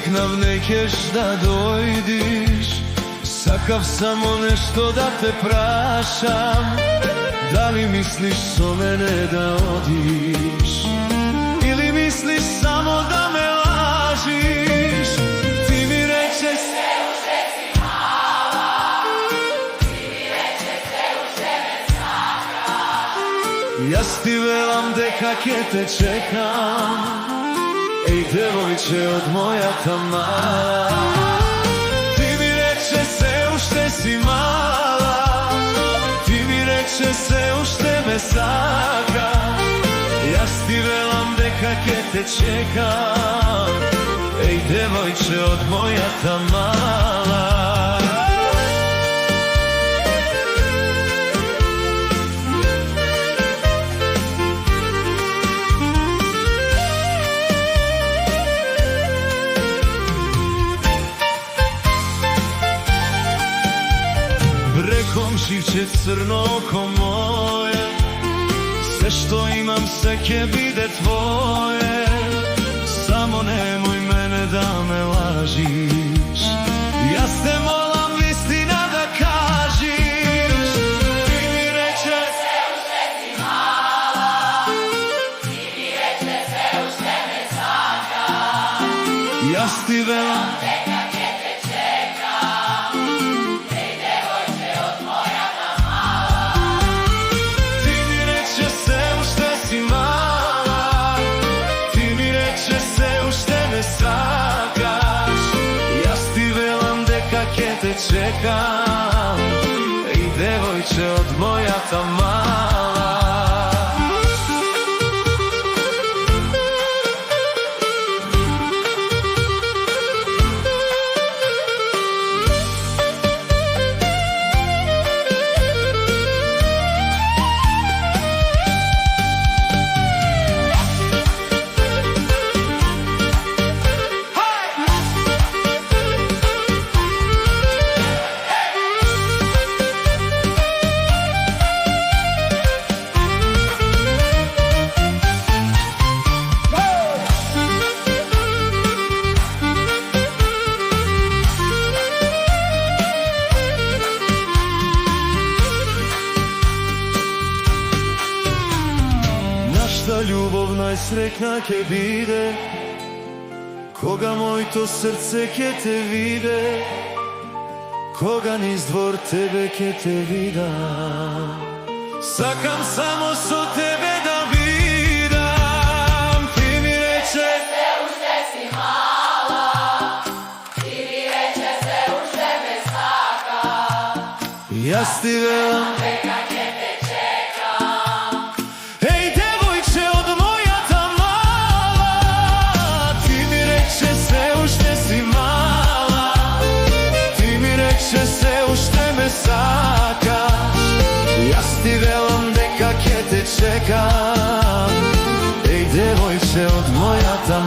Викнав, не кеш да дојдиш, сакав само нешто да те прашам. Дали мислиш со мене да одиш, или мислиш само да ме лажиш? Ти ми рече се уште си мала, ти ми рече се уште ме сакаш. Јас ти велам дека ќе те чекам, еј девојче од мојата мала. Ти ми рече се уште си мала, ти ми рече се уште ме сакаш. Јас ти велам дека ќе те чекам, еј девојче од мојата мала. Комшивче црно око моје, се што имам се ќе биде твое. Само немој мене да ме лажиш, јас те молам вистина да кажиш. Ти ми рече се уште си мала, ти ми рече се уште ме сакаш. Јас ти велам дека ќе те чекам, еј девојче од мојата мала. Ти ми рече се уште си мала, ти ми рече се уште ме сакаш. Јас ти велам дека ќе те чекам, еј девојче од мојата мала. Нашта љубов најсрекна ќе биде, кога моето срце ќе те виде, кога низ двор тебе ќе те видам. Сакам само со тебе да бидам. Ти ми рече се уште си мала, ти ми рече се уште ме сакаш. Јас ти велам дека ќе те чекам, еј девојче од мојата мала. Ти ми рече се уште си мала, ти ми рече се уште ме сакаш. Јас ти велам дека ќе те чекам, еј девојче од мојата